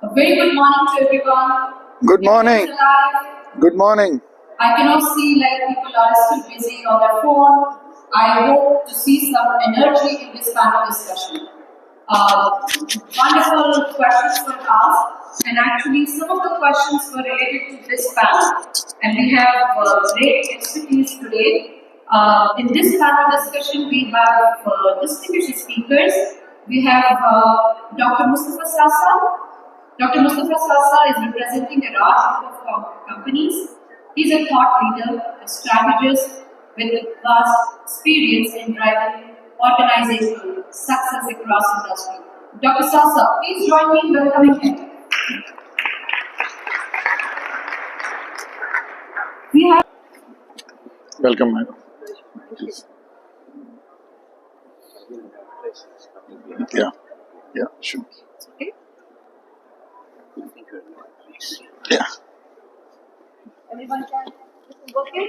A very good morning to everyone. Good morning. Good morning. I cannot see people are still busy on their phone. I hope to see some energy in this panel discussion. Wonderful questions were asked, and actually some of the questions were related to this panel. And we have great expertise today. In this panel discussion, we have distinguished speakers. We have Dr. Mustafa Saasa. Dr. Mustafa Saasa is representing a RAK group of companies. He's a thought leader, a strategist with vast experience in driving organizational success across industry. Dr. Saasa, please join me in welcoming him. We have Welcome, madam. Yeah, sure. okay. Yeah. Everyone can okay?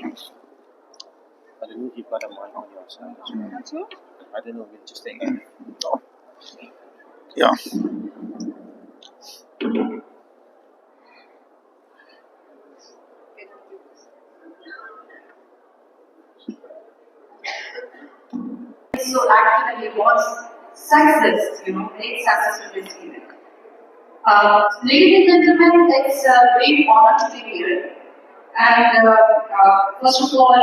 I don't know if you've got a mic on your side. Not sure? I don't know, we'll just take Yeah. So actually was success, great success to this event. Ladies and gentlemen, it's a great honor to be here. And first of all,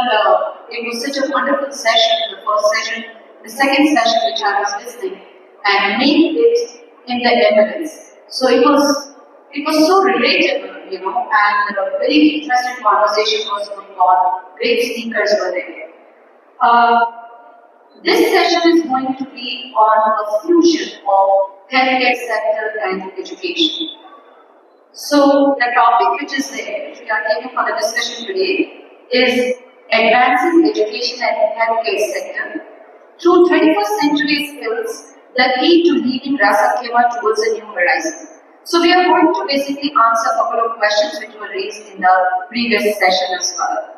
it was such a wonderful session, the first session, the second session which I was listening, and made it in the evidence. So it was so relatable, and a very interesting conversation was going on. Great speakers were there. This session is going to be on a fusion of healthcare sector and education. So the topic which is there, which we are taking for the discussion today, is advancing education and healthcare sector through 21st century skills that lead to leading Ras Al Khaimah towards a new horizon. So we are going to basically answer a couple of questions which were raised in the previous session as well.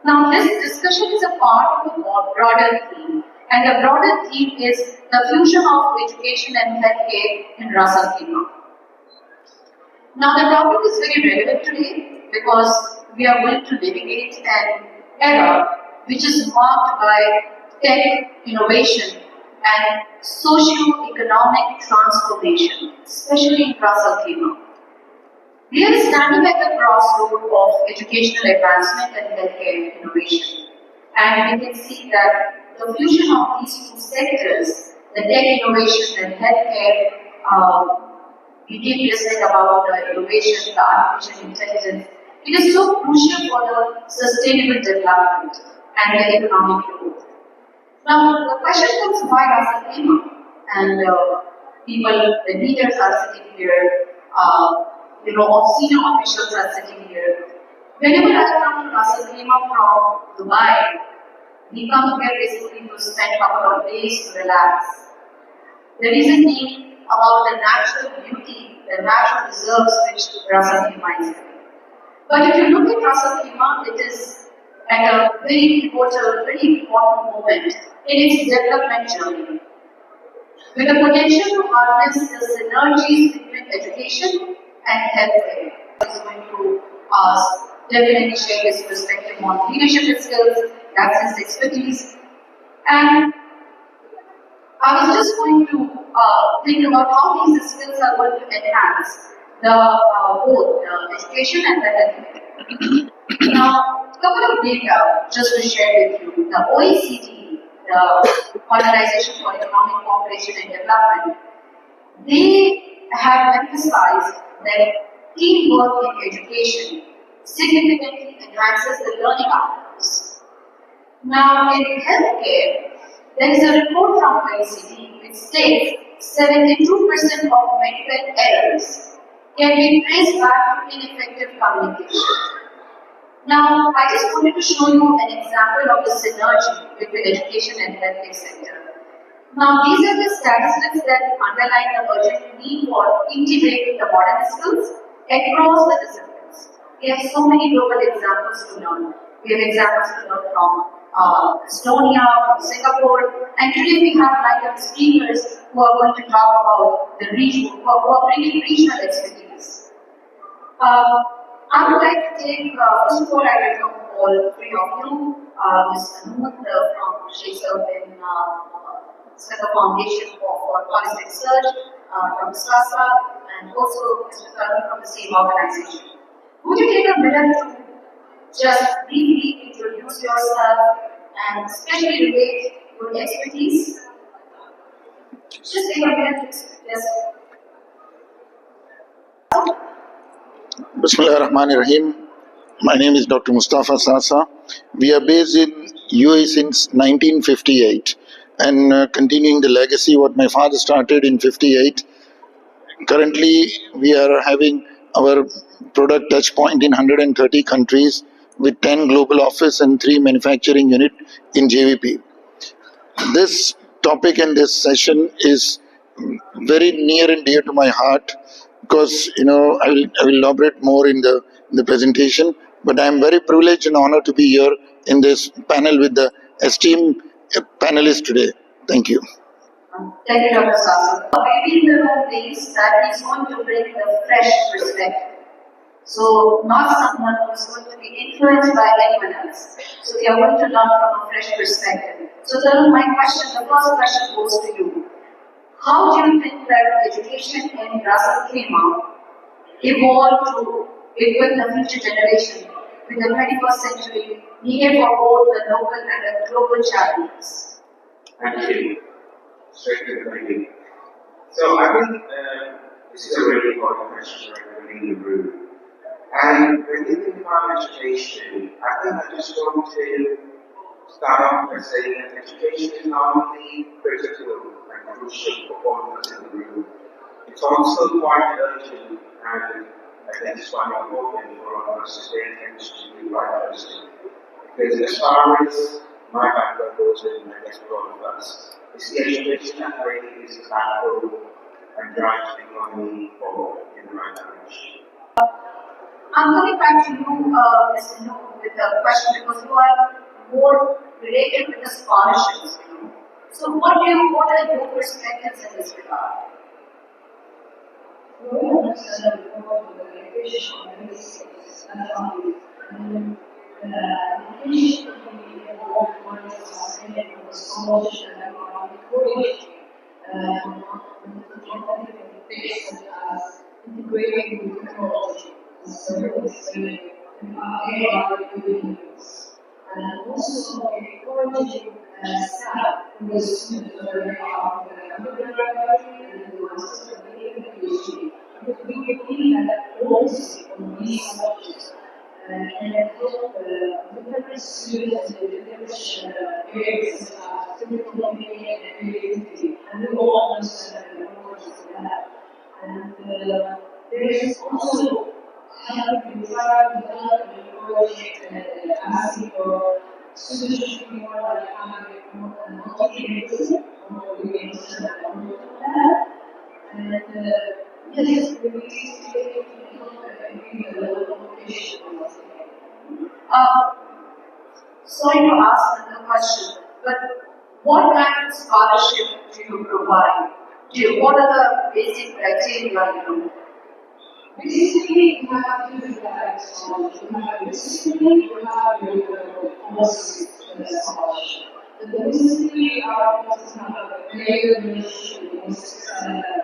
Now this discussion is a part of a more broader theme, and the broader theme is the fusion of education and healthcare in Ras Al Khaimah. Now the topic is very relevant today because we are going to navigate an era which is marked by tech innovation and socio-economic transformation, especially in Ras Al Khaimah. We are standing at the crossroad of educational advancement and healthcare innovation, and we can see that the fusion of these two sectors, the tech innovation and healthcare, we keep listening about the innovation, the artificial intelligence. It is so crucial for the sustainable development and the economic growth. Now, the question comes, why Ras Al Khaimah? And people, the leaders are sitting here, senior officials are sitting here. Whenever I come to Ras Al Khaimah from Dubai, we come here basically to spend a couple of days to relax. The reason being about the natural beauty, the natural reserves which Ras Al Khaimah is having. But if you look at Ras Al Khaimah, it is at a very pivotal, very important moment in its development journey. With the potential to harness the synergies between education and healthcare. Is going to definitely share his perspective on leadership skills, that's his expertise. And I was just going to think about how these skills are going to enhance both the education and the healthcare. Now, a couple of data just to share with you. The OECD, the Organization for Economic Cooperation and Development, they have emphasized that teamwork in education significantly enhances the learning outcomes. Now, in healthcare, there is a report from OECD which states 72% of medical errors can be traced back to ineffective communication. Now, I just wanted to show you an example of the synergy between education and healthcare sector. Now, these are the statistics that underline the urgent need for integrating the modern skills across the disciplines. We have so many global examples to learn. We have examples to learn from Estonia, from Singapore, and today we have lined up speakers who are going to talk about the region, who are bringing regional expertise. I would like to take, first of all, I welcome all three of you, Ms. Anood from Saasa in Center Foundation for Policy Research, Dr. Saasa, and also Mr. Karni from the same organization. Would you take a minute to just briefly introduce yourself and especially relate your expertise? Just take a minute to just. Bismillahirrahmanirrahim. My name is Dr. Mustafa Saasa. We are based in UAE since 1958 and continuing the legacy what my father started in 58. Currently, we are having our product touch point in 130 countries with 10 global office and 3 manufacturing unit in JVP. This topic and this session is very near and dear to my heart because I will elaborate more in the presentation. But I am very privileged and honored to be here in this panel with the esteemed panelists today. Thank you. Thank you, Dr. Saasa. Maybe the wrong things that he's going to bring a fresh perspective. So, not someone who's going to be influenced by anyone else. So, we are going to learn from a fresh perspective. So, then the first question goes to you. How do you think that education in Ras Al Khaimah evolved to equip the future generation with the 21st century needed for both the local and the global challenges? Thank you. Straight to the point. So I think this is a really important question for everybody in the room. And when you think about education, I think I just want to start off by saying that education is not only critical and crucial for all of us in the room, it's also quite urgent, and I think it's quite important for all of us to pay attention to the right person. Because as far as my background goes, and I guess for all of us, it's the education that really is the backbone and drives the economy forward in the right direction. I'm coming back to you, Mr. Nu, with a question because you are more related with the scholarships. So, what are your perspectives in this regard? Integrating with technology and service and AR use. And also encouraging staff who is students who are of the undergraduate and the master's degree and PhD. Because we believe that policy on these subjects can help different students in different areas of critical thinking and creativity. And we all understand the importance of that. And there is also helping try to develop and encourage and asking for students to be more like having more multi-lingualism, more orientation and more of that. And yes, we need to take the local location. Sorry to ask another question, but what kind of scholarship do you provide? What are the basic criteria? Basically, you have different types of scholarship. You have discipline, you have your policies for the scholarship. The discipline are also have a very good relationship with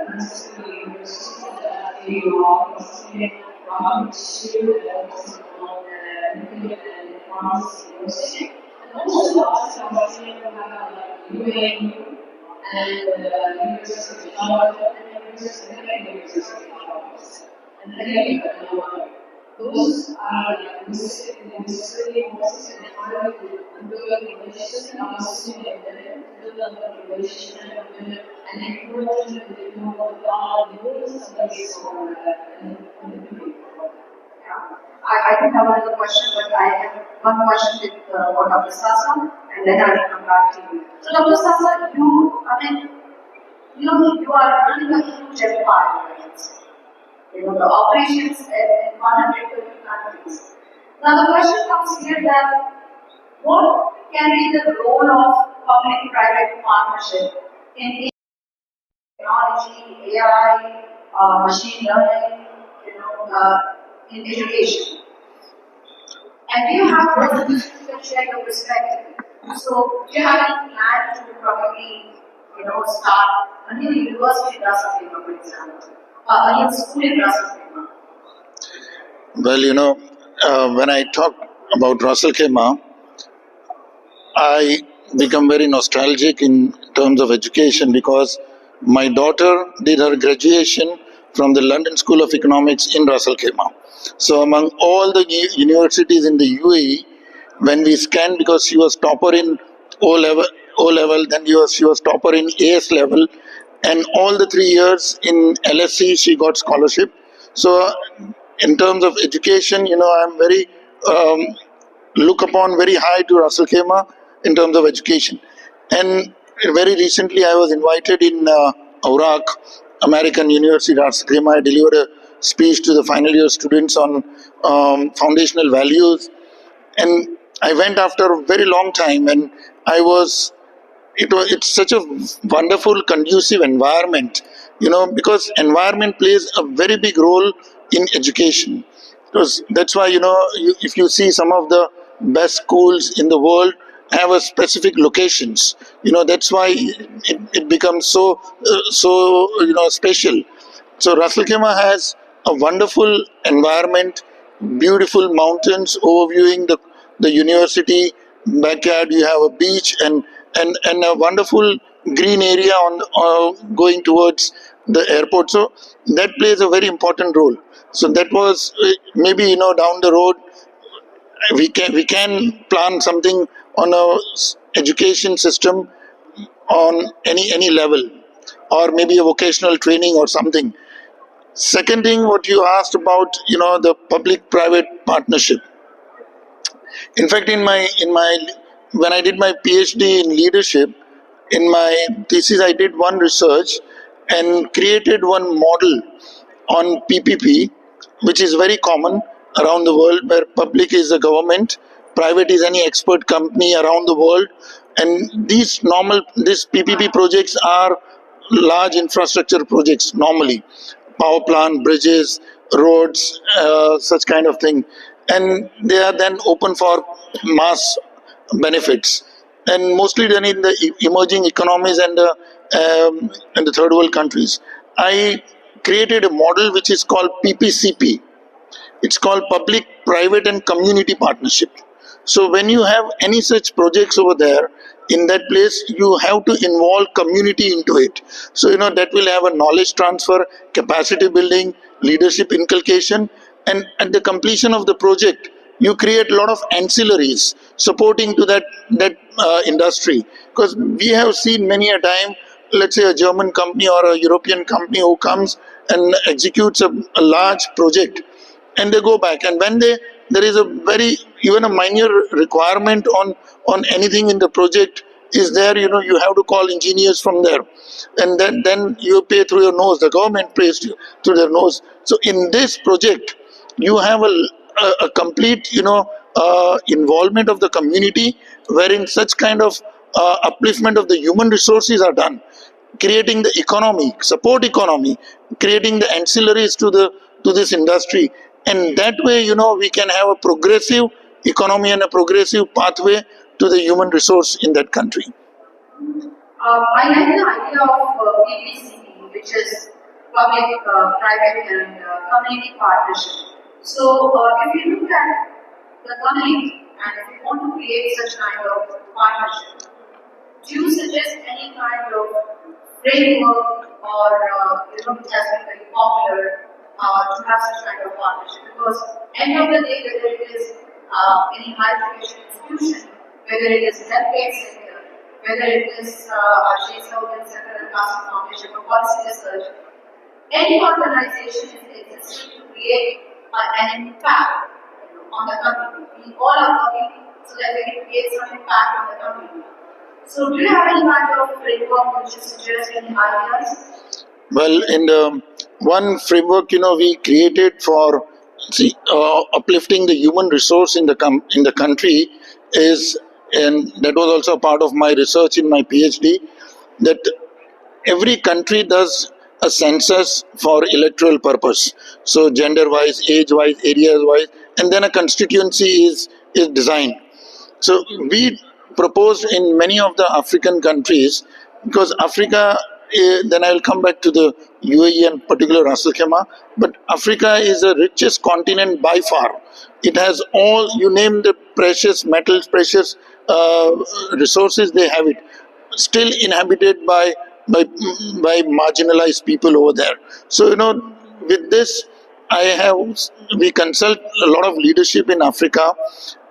principally universities that they are considering student and also on Nuclear and Pharmacy University. And also, also we have UAE and University of Charlotte and University of Charlotte. And again, those are like necessary courses and trying to build relationships and students and build a relationship and encourage them to know about the rules of this or I don't have another question, but I have one question with for Dr. Saasa, and then I will come back to you. So, Dr. Saasa, you are running a huge empire. The operations in 130 countries. Now, the question comes here that what can be the role of public-private partnership in technology, AI, machine learning, in education? And do you have both of you can share your perspective? So, do you have any plan to probably, start a new university in Ras Al Khaimah, for example, a new school in Ras Al Khaimah? Well, when I talk about Ras Al Khaimah, I become very nostalgic in terms of education because my daughter did her graduation from the London School of Economics in Ras Al Khaimah. So among all the universities in the UAE, when we scanned, because she was topper in O level, then she was topper in AS level, and all the 3 years in LSE she got scholarship. So in terms of education, I'm very look upon very high to Ras Al Khaimah in terms of education. And very recently, I was invited in RAK, American University, Ras Al Khaimah. I delivered a speech to the final year students on foundational values. And I went after a very long time, and I was it's such a wonderful conducive environment, because environment plays a very big role in education. Because that's why, if you see some of the best schools in the world have a specific locations, that's why it becomes so special. So Ras Al Khaimah has a wonderful environment, beautiful mountains overviewing the university backyard. You have a beach and a wonderful green area on going towards the airport. So that plays a very important role. So that was maybe down the road we can plan something on a education system on any level, or maybe a vocational training or something. Second thing, what you asked about, the public-private partnership. In fact, in my when I did my PhD in leadership, in my thesis I did one research and created one model on PPP, which is very common around the world, where public is the government, private is any expert company around the world, and these PPP projects are large infrastructure projects normally, power plant, bridges, roads, such kind of thing, and they are then open for mass benefits, and mostly done in the emerging economies and the third world countries. I created a model which is called PPCP. It's called Public, Private and Community Partnership. So when you have any such projects over there, in that place, you have to involve community into it. So, that will have a knowledge transfer, capacity building, leadership inculcation, and at the completion of the project, you create a lot of ancillaries supporting to that industry. Because we have seen many a time, let's say a German company or a European company who comes and executes a large project, and they go back, and when there is a very even a minor requirement on anything in the project is there, you have to call engineers from there, and then you pay through your nose, the government pays you through their nose. So in this project you have a complete involvement of the community, wherein such kind of upliftment of the human resources are done, creating the economy, support economy, creating the ancillaries to this industry, and that way we can have a progressive economy and a progressive pathway to the human resource in that country. I like the idea of PPCP, which is public, private, and community partnership. So, if you look at the community and if you want to create such kind of partnership, do you suggest any kind of framework or which has been very popular to have such kind of partnership? Because end of the day, whether it is any higher education institution, whether it is healthcare sector, whether it is Sheikh Saudi Center and Qasim Foundation for Policy Research, any organization is existing to create an impact on the community. We all are working so that we can create some impact on the community. So, do you have any kind of framework which you suggest, any ideas? Well, in the one framework, we created for uplifting the human resource in the country is and that was also a part of my research in my PhD, that every country does a census for electoral purpose. So gender wise, age wise, areas wise, and then a constituency is designed. So we proposed in many of the African countries, because Africa, then I will come back to the UAE and particular Ras Al Khaimah, but Africa is the richest continent by far. It has all, you name the precious metals, precious resources, they have it. Still inhabited by marginalized people over there. So, with this, I have, we consult a lot of leadership in Africa,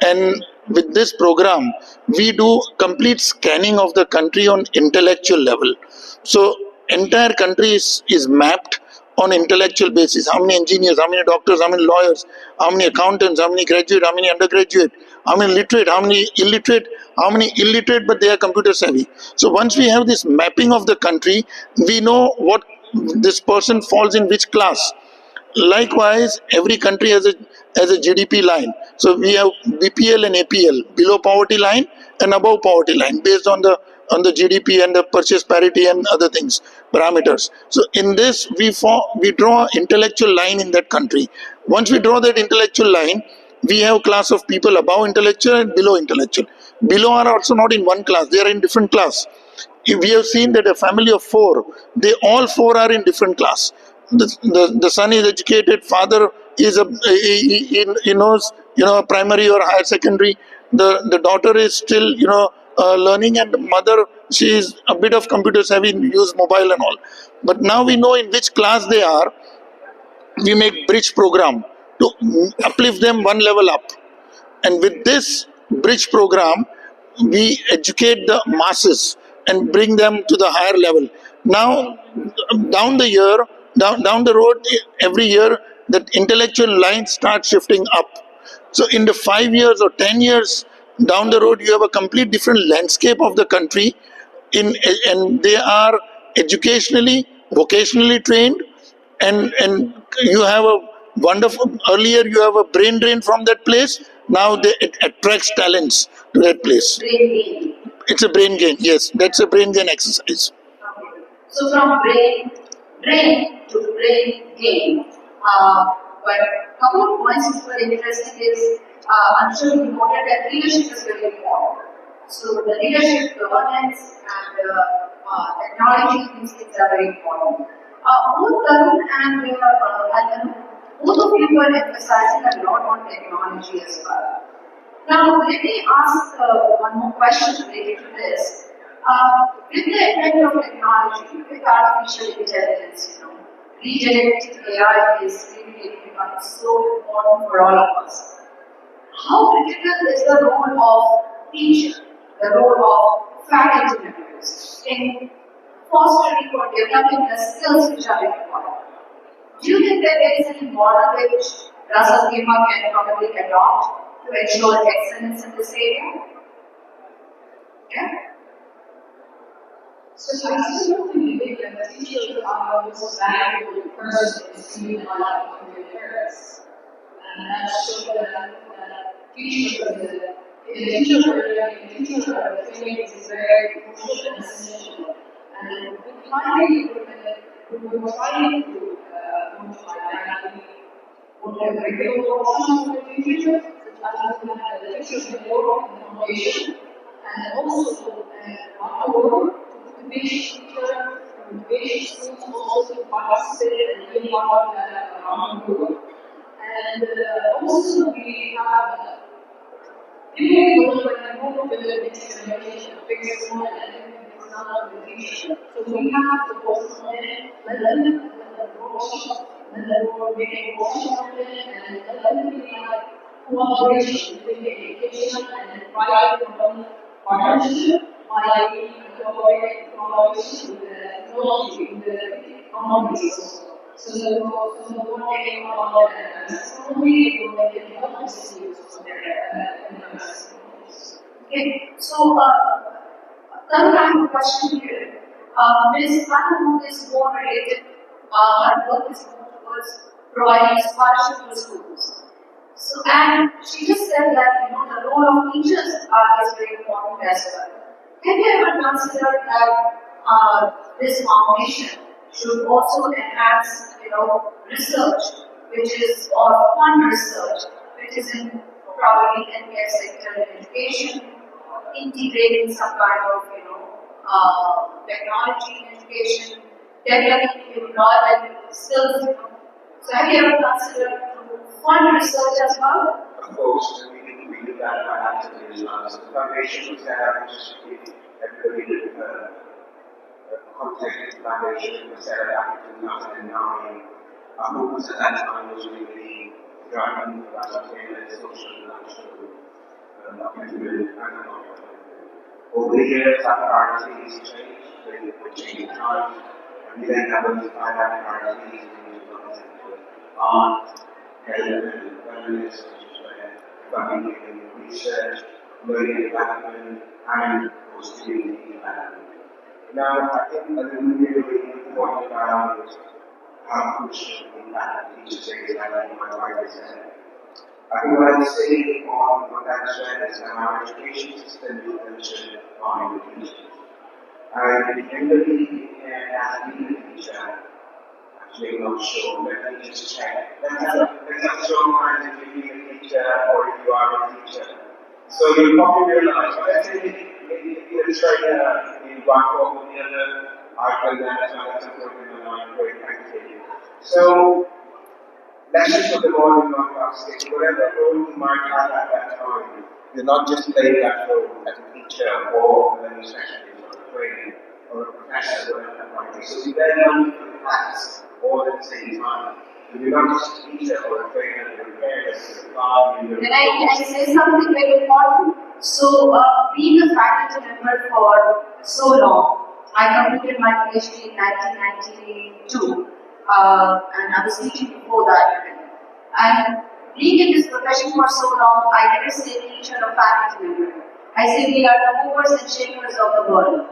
and with this program, we do complete scanning of the country on intellectual level. So, entire country is mapped on intellectual basis. How many engineers, how many doctors, how many lawyers, how many accountants, how many graduate, how many undergraduate, how many literate, how many illiterate, but they are computer savvy. So once we have this mapping of the country, we know what this person falls in which class. Likewise, every country has a GDP line. So we have BPL and APL, below poverty line and above poverty line, based on the GDP and the purchase parity and other things, parameters. So in this, we draw an intellectual line in that country. Once we draw that intellectual line, we have class of people above intellectual and below intellectual. Below are also not in one class; they are in different class. If we have seen that a family of four, they all four are in different class. The son is educated, father is he knows primary or higher secondary. The daughter is still learning, and the mother, she is a bit of computer savvy, use mobile and all. But now we know in which class they are. We make bridge program to uplift them one level up, and with this bridge program, we educate the masses and bring them to the higher level. Now, down the road, every year, that intellectual line starts shifting up. So in the 5 years or 10 years down the road, you have a complete different landscape of the country, and they are educationally, vocationally trained, and you have a wonderful, earlier you have a brain drain from that place, now it attracts talents to that place. Brain gain. It's a brain gain, yes, that's a brain gain exercise. Okay. So from brain drain to brain gain. But a couple of points which were interesting is, I'm sure you noted that leadership is very important. So the leadership, governance, and technology, these things are very important. Both Tarun and Alvin, both of you were emphasizing a lot on technology as well. Now, let me ask one more question related to this. With the advent of technology, with artificial intelligence, regenerative AI is really becoming so important for all of us. How critical is the role of teacher, the role of faculty members in fostering or developing the skills which are required? Do you think that there is any model which Ras Al Khaimah can probably adopt to ensure excellence in this area? Yeah? So I still believe that teachers are the most valuable person in student life of their parents. And that shows that teachers, in the teacher training is very crucial and essential. And we're trying to have regular workshops with teachers, the teachers involved in the foundation, and also our to teach teachers from basic schools also to participate and be part of that around the world. And also we have people who are more with the next generation, fixed one and it's not the teacher. So we have to focus on it, let them workshop, let them make workshop on it, and let them be like cooperation between the education and the private partnership by collaboration with the technology in the economies also. So the one thing about astronomy will make it help us to use Okay, so Tarun, I have a question here. Ms. Panu is more related, her work is more towards providing scholarship to schools. So, and she just said that, the role of teachers is very important as well. Have you ever considered that this foundation should also enhance, research, which is, or fund research, which is in probably healthcare sector and education, integrating some kind of, technology in education, developing employment skills, So have you ever considered to fund research as well? Of course, we do that by actively as well. So the foundation was set up just to give everybody the context. The foundation was set up in 2009. Our focus at that time was really driving the Ras Al Khaimah social and national documentary and non-documentary. Over the years, our priorities changed with changing times, and we then identified our priorities on health and wellness, which is where funding in research, learning development, and of course community development. Now, I think another really important about how crucial impact teachers is, and I think my wife said. I think what I'm saying on that thread is that our education system is nurtured by the teachers. And if anybody has been a teacher, actually not sure, let me just check. Let's have strong minds if you're being a teacher or if you are a teacher. So you probably realize, let's say if you're a trainer in one form or the other, I've done that as well as a program in my great thank you. So let's just put the ball in my basket, whatever role you might have at that time. You're not just playing that role as a teacher or a learning specialist or a trainer or a professor or whatever that might be. So you then learn different hats all at the same time. So you're not just a teacher or a trainer or a parent or a father. Can I say something very important? So, being a faculty member for so long, I completed my PhD in 1992. And I was teaching before that. And being in this profession for so long, I never say teacher or faculty member. I say we are the movers and shakers of the world.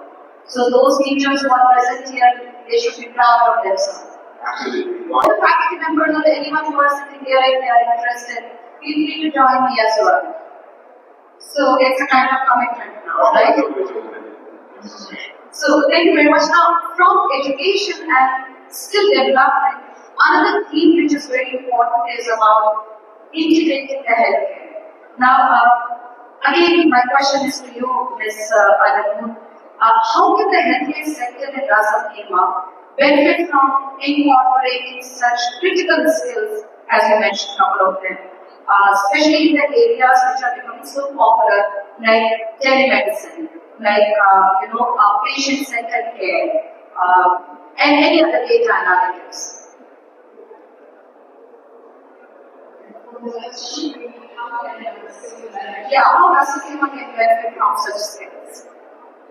So those teachers who are present here, they should be proud of themselves. Absolutely. All the faculty members or anyone who are sitting here, if they are interested, feel free to join me as well. So it's a kind of commitment now, right? So thank you very much. Now, from education and skill development, another theme which is very important is about integrating the healthcare. Now, again, my question is to you, Ms. Adamu. How can the healthcare sector in Ras Al Khaimah benefit from incorporating such critical skills, as you mentioned, a couple of them, especially in the areas which are becoming so popular, like telemedicine, like patient-centered care, and any other data analytics? Yeah, how Ras Al Khaimah can benefit from such skills?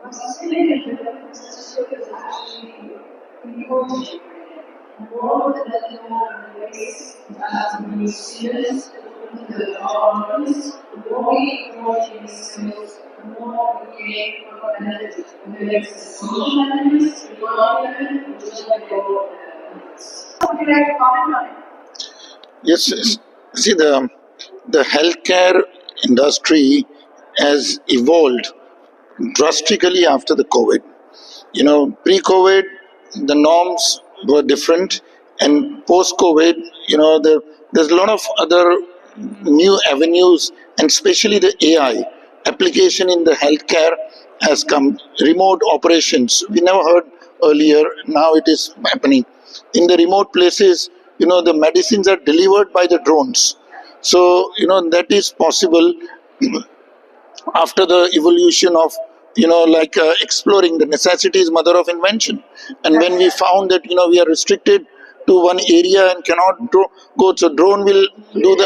Is actually important. More than the ways the students, the partners, the more we approach these skills, the more we gain from benefit. Whether it's the social benefits, the environment, which is the goal benefits. Would you like to comment on it? Yes, see the healthcare industry has evolved drastically after the COVID. Pre-COVID, the norms were different, and post-COVID, there's a lot of other new avenues, and especially the AI application in the healthcare has come. Remote operations, we never heard earlier, now it is happening. In the remote places, the medicines are delivered by the drones. So, that is possible after the evolution of exploring. The necessity is mother of invention, and when we found that we are restricted to one area and cannot go, so drone will do the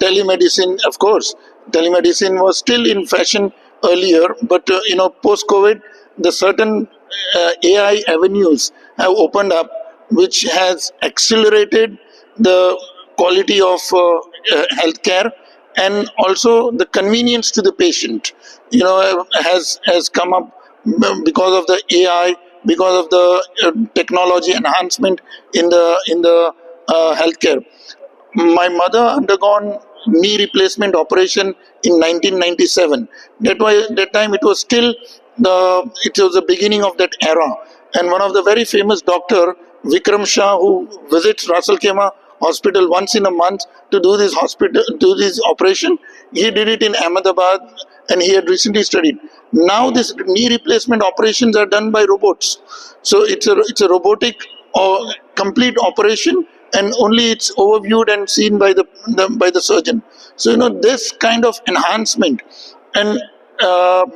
telemedicine. Of course, telemedicine was still in fashion earlier, but post COVID, the certain AI avenues have opened up, which has accelerated the quality of healthcare, and also the convenience to the patient has come up because of the AI, because of the technology enhancement in the healthcare. my mother undergone knee replacement operation in 1997. That time it was still it was the beginning of that era, and one of the very famous doctor, Vikram Shah, who visits Ras Al Khaimah hospital once in a month to do this operation. He did it in Ahmedabad, and he had recently studied. Now this knee replacement operations are done by robots, so it's a robotic or complete operation, and only it's overviewed and seen by the surgeon. So this kind of enhancement and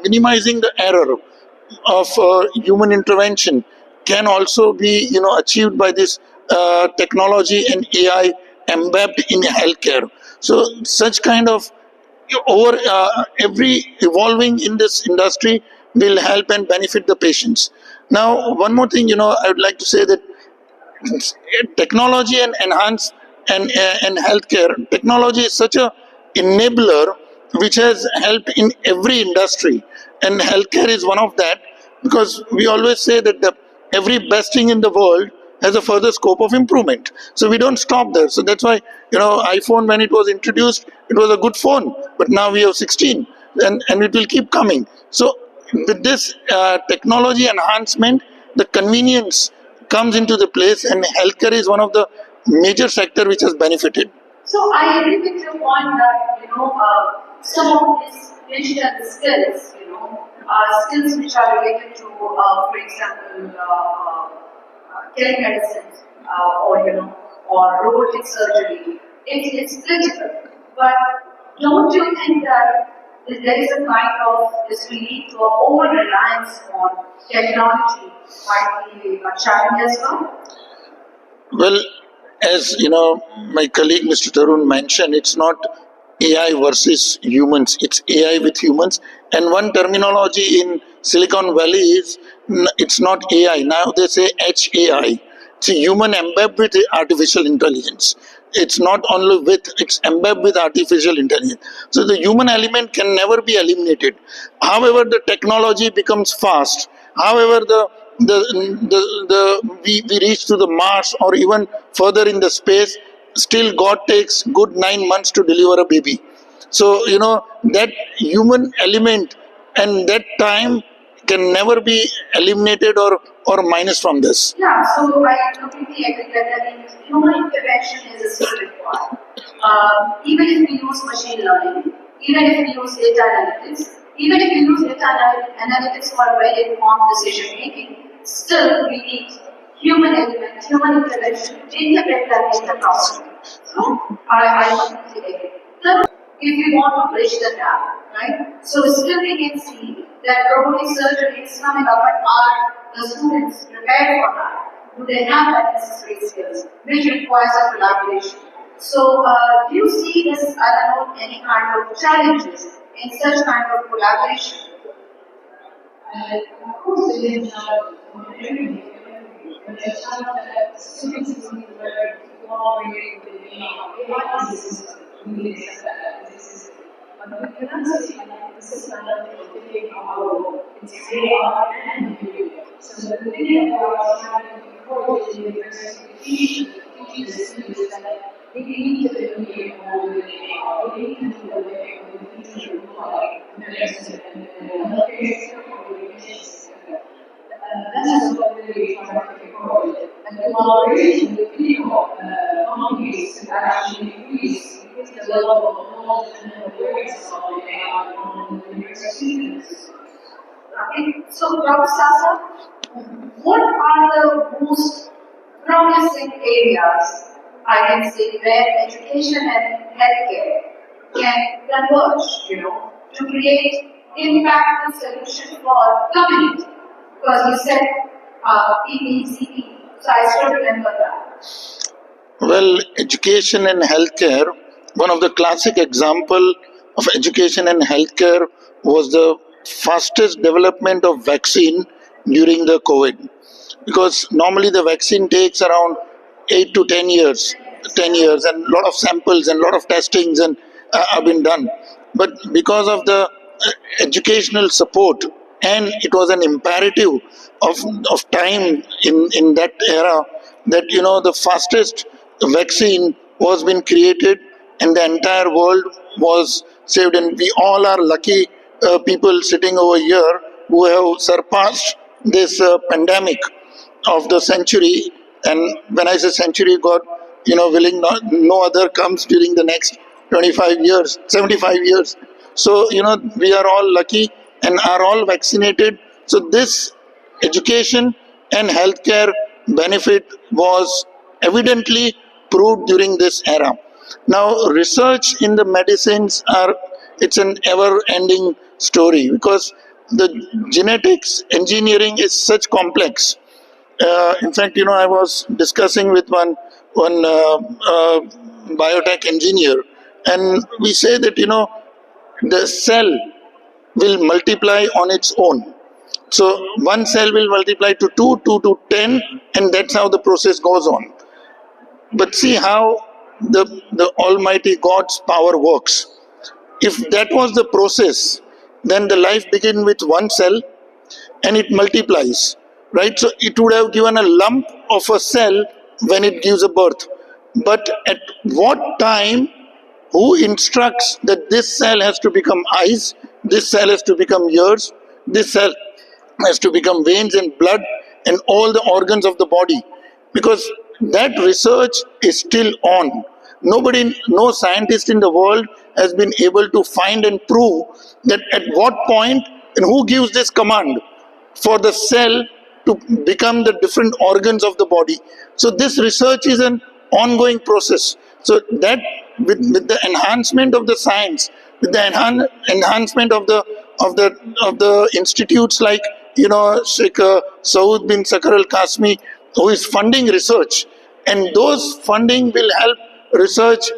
minimizing the error of human intervention can also be achieved by this technology and AI embedded in healthcare. So such kind of over every evolving in this industry will help and benefit the patients. Now, one more thing, I would like to say that technology and enhance and healthcare. Technology is such a enabler which has helped in every industry, and healthcare is one of that, because we always say that every best thing in the world has a further scope of improvement. So we don't stop there. So that's why iPhone, when it was introduced, it was a good phone, but now we have 16, and it will keep coming. So with this technology enhancement, the convenience comes into the place, and healthcare is one of the major sector which has benefited. So I agree with your point that some of these digital skills, skills which are related to, for example, telemedicine, or robotic surgery. It's critical, but don't you think that there is a kind of this we lead to an over reliance on technology might be a challenge as well? Well, as my colleague Mr. Tarun mentioned, it's not AI versus humans, it's AI with humans. And one terminology in Silicon Valley is it's not AI. Now they say HAI. It's a human embedded with artificial intelligence. It's not only with, it's embedded with artificial intelligence. So the human element can never be eliminated. However, the technology becomes fast. However, we reach to the Mars or even further in the space, still God takes good 9 months to deliver a baby. So that human element and that time can never be eliminated or minus from this. Yeah, so I completely agree that human intervention is still required. Even if we use machine learning, even if we use data analytics, even if we use data analytics for very informed decision making, still we need human element, human intervention to integrate that in the process. So I completely agree. Third, if we want to bridge the gap, right? So still we can see that robotic surgery is coming up, but are the students prepared for that? Do they have that necessary skills, which requires a collaboration? So, do you see this, any kind of challenges in such kind of collaboration? Of course, it is everything. But it's not that students need to learn to cooperate with the AI system. We accept that this is. But we cannot say that this is not a big our it's AI and you. So the thing that we are trying to encourage in university teach the students that they need to be involved with AI. They need to be aware of the future of medicine and healthcare system. That's what we're really trying to encourage. And collaboration with people, companies to actually increase the level of knowledge and awareness of the AI on the university students. Okay, so Dr. Saasa, what are the most promising areas, I can say, where education and healthcare can converge, to create impactful solution for community? Because you said PPCP, so I still remember that. Well, education and healthcare, one of the classic example of education and healthcare was the fastest development of vaccine during the COVID. Because normally the vaccine takes around 8 to 10 years, 10 years, and a lot of samples and a lot of testings and have been done. But because of the educational support, and it was an imperative of time in that era, that the fastest vaccine was been created and the entire world was saved. And we all are lucky people sitting over here who have surpassed this pandemic of the century. And when I say century, God, willing, no other comes during the next 25 years, 75 years. So, we are all lucky and are all vaccinated. So this education and healthcare benefit was evidently proved during this era. Now, research in the medicines it's an ever-ending story because the genetics engineering is such complex. In fact, I was discussing with one biotech engineer, and we say that the cell will multiply on its own. So one cell will multiply to 2, 2 to 10, and that's how the process goes on. But see how the Almighty God's power works. If that was the process, then the life begins with one cell and it multiplies, right? So it would have given a lump of a cell when it gives a birth. But at what time, who instructs that this cell has to become eyes, this cell has to become ears, this cell has to become veins and blood and all the organs of the body? Because that research is still on. No scientist in the world has been able to find and prove that at what point and who gives this command for the cell to become the different organs of the body. So this research is an ongoing process. So that with the enhancement of the science, with the enhancement of the institutes like Sheikh Saud bin Sakar al Qasmi, who is funding research, and those funding will help research.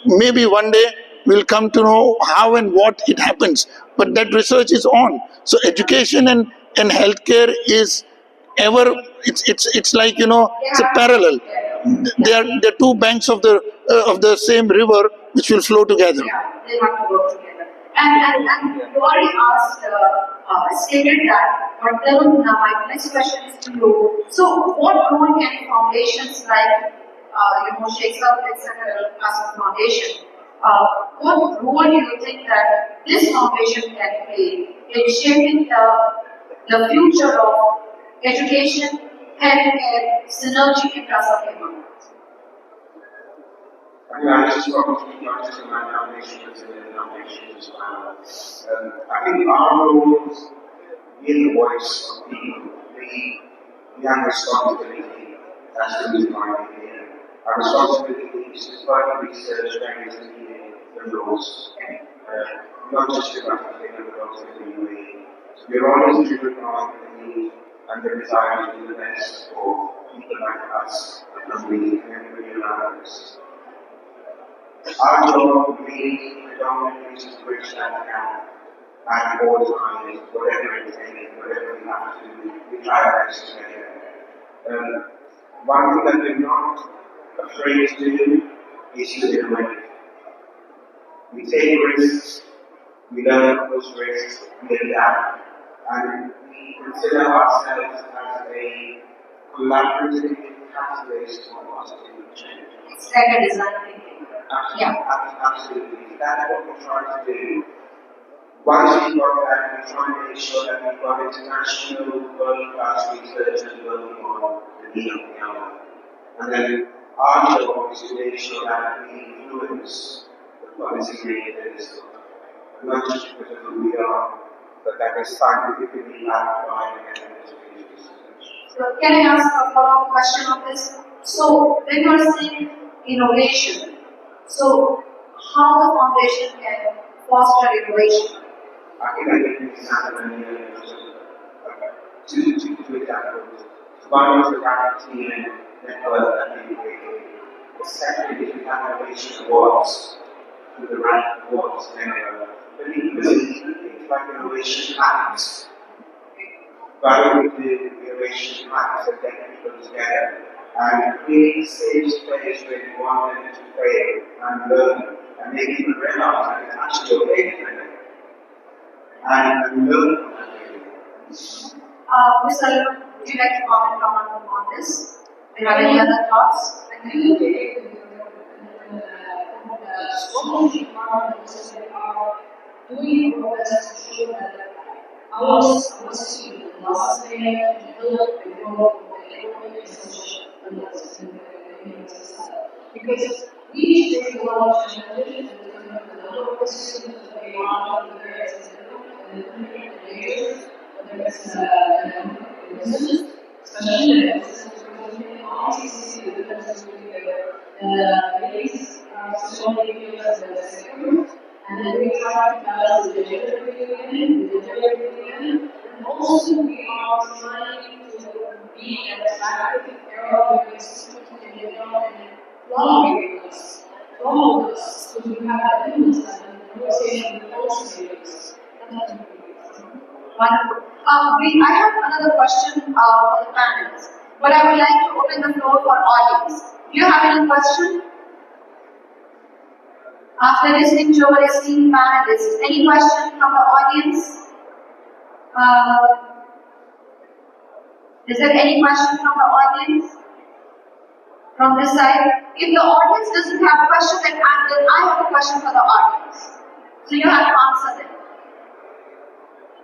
Maybe one day we'll come to know how and what it happens, but that research is on. So education and healthcare is ever, it's like it's a parallel. They're two banks of the same river which will flow together. Yeah, they have to work together. And you already stated that, but then my next question is to you. So, what role can foundations like, Sheikh Saad Foundation, what role do you think that this foundation can play in shaping the future of education, healthcare, synergy in Ras Al Khaimah? I just want to speak not just in my foundation, but in the foundation as well. I think our role is being the voice of people. We have responsibility. That's the reason why we're here. Our responsibility is to further research barriers to the laws, not just about the but also the UAE. So we're always driven on the need and the desire to do the best for people like us and we everybody around us. Our job really predominantly is to bridge that gap at all times, whatever it takes, whatever we have to do, we try our best to get there. One thing that we're not afraid to do is to innovate. We take risks, we learn from those risks, we adapt, and we consider ourselves as a collaborative catalyst for positive change. It's like a design thinking. Absolutely. That's what we're trying to do. Once we've got that, we're trying to make sure that we've got international world-class researchers working on the need of the hour. And then our job is to make sure that we influence the policy makers, not just because of who we are, but that is scientifically backed by academic research. So, can I ask a follow-up question on this? So, when you are saying innovation, so how the foundation can foster innovation? I think I gave an example two examples. One is the RAK network that we created. The second is we have innovation awards through the RAK awards network. But it's like innovation hacks. Rather than the innovation hacks that get people together and create a safe space where you want them to fail and learn and make people realize that it's actually okay to fail. And learn from that failure. Ms. Alam, would you like to comment on this? Do you have any other thoughts? so many departments that are doing their best to ensure that our students in Ras Al Khaimah develop and grow the economic and social development in Saasa. Because we face a lot of challenges and the number of students that we are, whether it's in the layers, whether it's in business, especially in business, because we always see the difference between the ladies so many people as the sector, and then we try to balance the gender again, the gender again, and also we are trying to be an attractive area where students can get on and follow us, so we have that influence and negotiation with those leaders. Wonderful. I have another question for the panelists, but I would like to open the floor for audience. Do you have any question? After listening to our esteemed panelists, any question from the audience? Is there any question from the audience? From this side? If the audience doesn't have a question, then I have a question for the audience. So you have to answer them.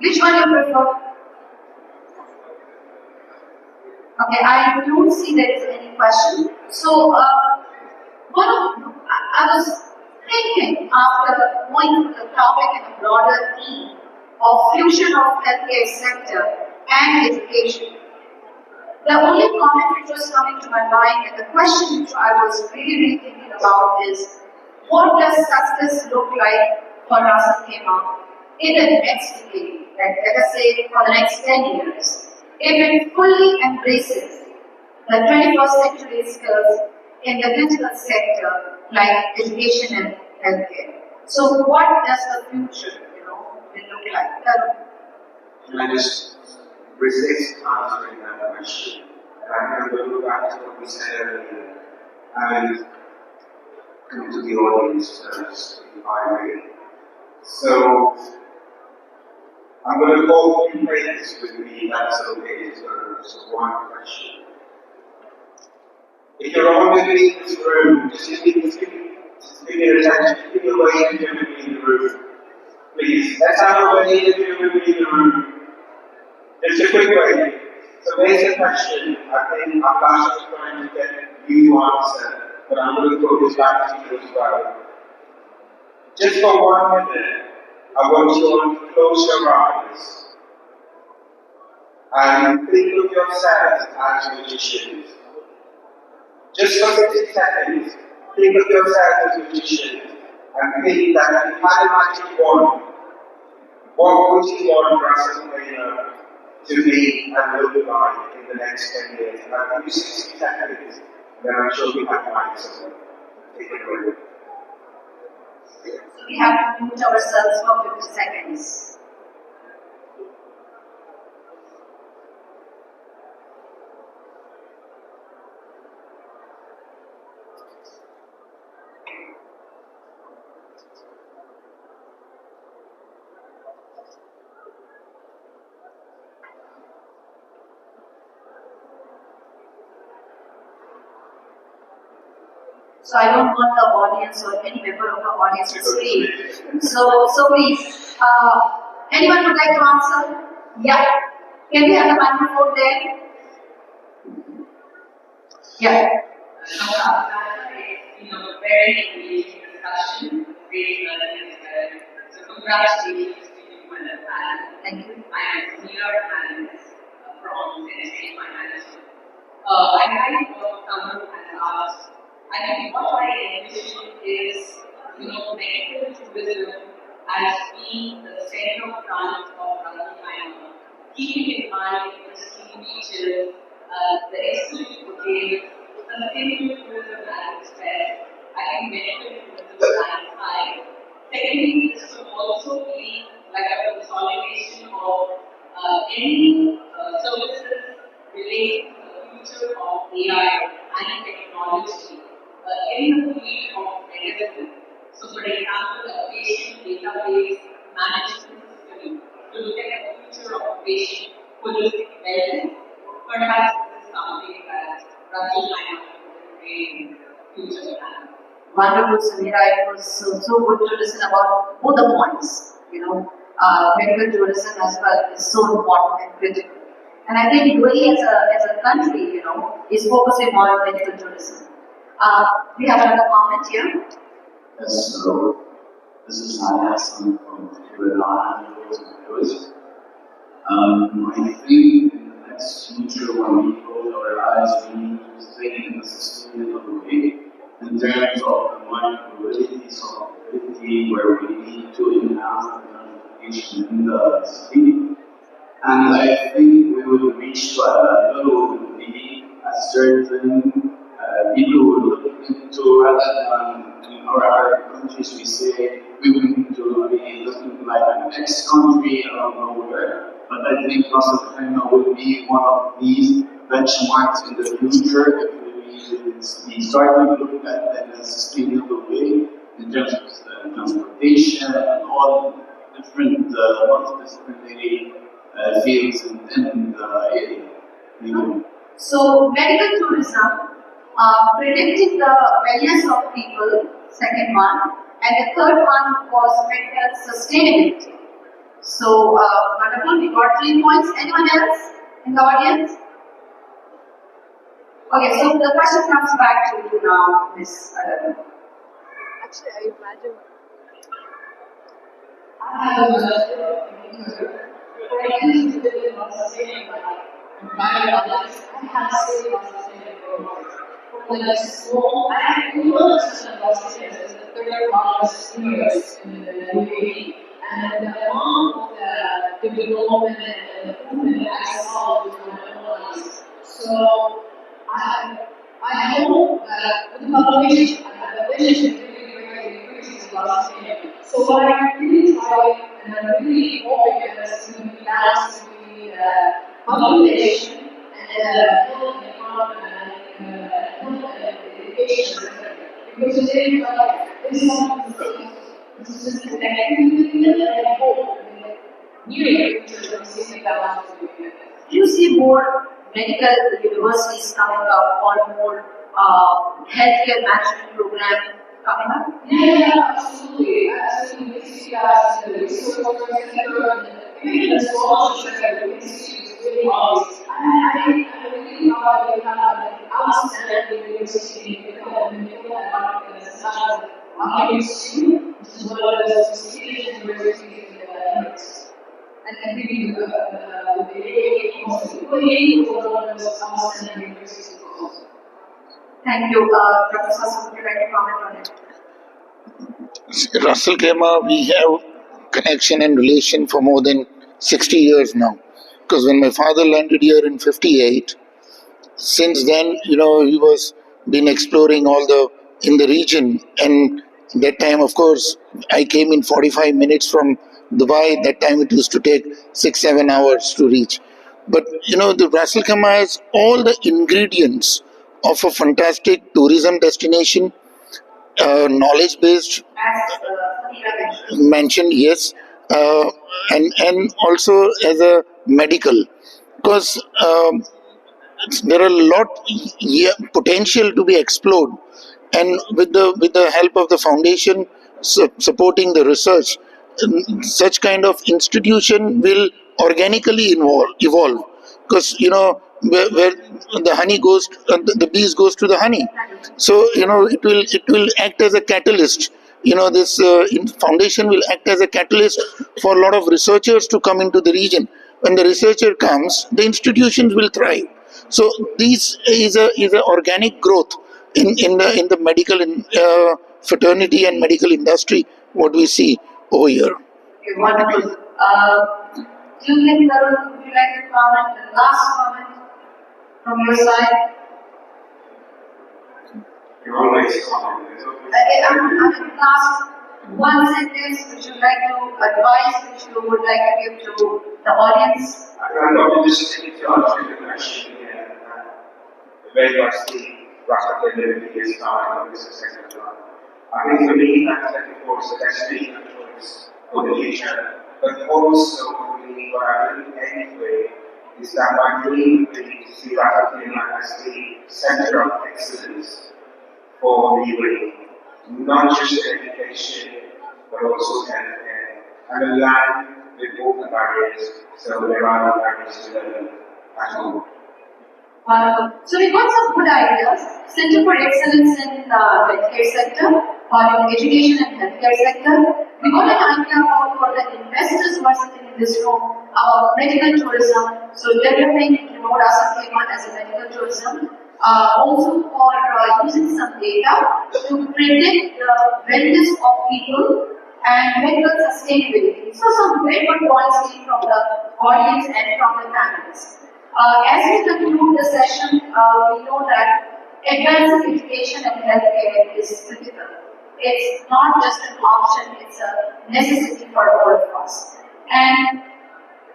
Which one you prefer? Okay, I don't see there is any question. So, I was thinking after going through the topic and the broader theme of fusion of healthcare sector and education, the only comment which was coming to my mind and the question which I was really thinking about is, what does success look like for Ras Al Khaimah in the next decade, let us say for the next 10 years, if it fully embraces the 21st century skills in the digital sector like education and healthcare. So what does the future, will look like? Can I just resist answering that question? I'm going to go back to what we said earlier and come to the audience first, if I may. So, I'm going to call you phrases with me, that's okay, so one question. If you're all with me in this room, just give me attention, give me a way to do with me in the room. Please, let's have a way to do with me in the room. Just a quick way. So here's the question. I think Akash is trying to get you to answer, but I'm going to throw this back to you as well. Just for 1 minute, I want you all to close your eyes and think of yourselves as magicians. Just for 60 seconds, think of yourselves as magicians and think that if you had a magic wand, what would you want Ras Al Khaimah to be and look like in the next 10 years? And I'll give you 60 seconds, then I'm sure you have mine somewhere. Take it away. We have to mute ourselves for 50 seconds. So I don't want the audience or any member of the audience to speak. So please, anyone would like to answer? Yeah. Can we have the microphone there? Yeah. Very engaging discussion, great learning as well. So congratulations to you and the panel. Thank you. I am Samir and from NSA Financial. I like what someone has asked. I think what I envision is, medical tourism as being the center front of Ras Al Khaimah, keeping in mind the pristine beaches, the excellent hotels, sustainable tourism at its best. I think medical tourism stands high. Secondly, this will also be like a consolidation of any services related to the future of AI and technology in the field of medicine. So, for example, a patient database management system to look at the future of patient holistic wellness. Perhaps this is something that Ras Al Khaimah will bring in the future plan. Wonderful, Samira. It was so good to listen about both the points. Medical tourism as well is so important and critical. And I think UAE as a country, is focusing on medical tourism. We have another comment here. Yes, so this is Saasa from Kuala. I think in the next future, when we close our eyes, we need to think in a sustainable way in terms of the micromobility, solvability, where we need to enhance the transportation in the city. And I think we will reach to a level will be a certain people will look into rather than in our Arab countries we say we will need to be looking like an ex-country around nowhere. But I think Ras Al Khaimah will be one of these benchmarks in the future if we start to look at that in a sustainable way in terms of transportation and all different multidisciplinary fields in the area. So, medical tourism, predicting the wellness of people, second one, and the third one was medical sustainability. So, wonderful, we got 3 points. Anyone else in the audience? Okay, so the question comes back to you now, Miss Adana. Actually, I imagine. I have I used to live in Australia. I have saved Australia. From like small, I learned Australia as the third largest universe in the UAE. And the amount of the development and the improvement I saw with my own eyes. So I hope that with the population, the population really greatly increases in Australia. So what I really try and I'm really hoping is to balance between the population and the health and health and education. Because today, this is something this is just connecting and I hope in the near future we see the balance between it. Do you see more medical universities coming up or more healthcare management program coming up? Yeah, absolutely. Absolutely. We see that in the research center and even the scholarship center, we see it's really obvious. I really thought we have an outstanding university in Institute, which is one of the prestigious universities in the Emirates. And I think the AAE also, UAE was one of those outstanding universities also. Thank you. Dr. Saasa, would you like to comment on it? Ras Al Khaimah, we have connection and relation for more than 60 years now. Because when my father landed here in 58, since then, he was been exploring in the region. And that time, of course, I came in 45 minutes from Dubai. That time it used to take 6-7 hours to reach. But, the Ras Al Khaimah has all the ingredients of a fantastic tourism destination, knowledge based, As Samira mentioned, yes, and also as a medical, because there are a lot potential to be explored, and with the help of the foundation supporting the research, such kind of institution will organically evolve, because where the honey goes the bees goes to the honey. So it will act as a catalyst. This foundation will act as a catalyst for a lot of researchers to come into the region. When the researcher comes, the institutions will thrive. So this is a organic growth in the medical fraternity and medical industry. What we see over here. Okay, wonderful. Do you think, Tarun, would you like to comment? The last comment from your side? You're always comment. Last one sentence which you like to advise, which you would like to give to the audience? I'm going to just take to answer the question again. Very much the Ras Al Khaimah is time, this is second time. I think for me, that's of course the destination of choice for the future. But also for me, what I really anyway is that my dream would be to see Ras Al Khaimah as the center of excellence for the UAE. not just education, but also healthcare, and align with both the barriers, so there are no barriers to learn at all. So we got some good ideas. Center for Excellence in Healthcare Sector, or in Education and Healthcare Sector. We got an idea about for the investors who are sitting in this room about medical tourism. So developing, Ras Al Khaimah as a medical tourism. Also for using some data to predict the wellness of people and medical sustainability. So some very good points came from the audience and from the panelists. As we conclude the session, we know that advancing education and healthcare is critical. It's not just an option, it's a necessity for all of us. And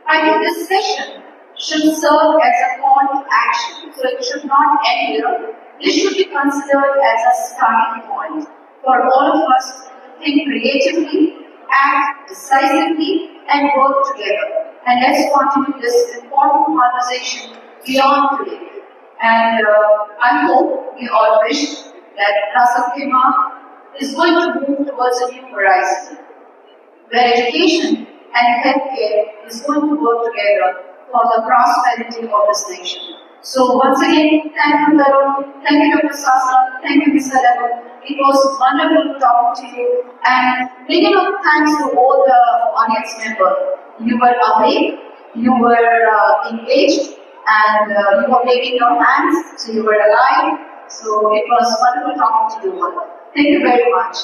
I think this session should serve as a call to action. So it should not end here. This should be considered as a starting point for all of us to think creatively, act decisively, and work together. And let's continue this important conversation beyond today. And I hope we all wish that Ras Al Khaimah is going to move towards a new horizon, where education and healthcare is going to work together for the prosperity of this nation. So once again, thank you, Tarun, thank you, Dr. Saasa, thank you, Mr. Level. It was wonderful talking to you, and big enough thanks to all the audience members. You were awake, you were engaged, and you were waving your hands, so you were alive. So it was wonderful talking to you all. Thank you very much.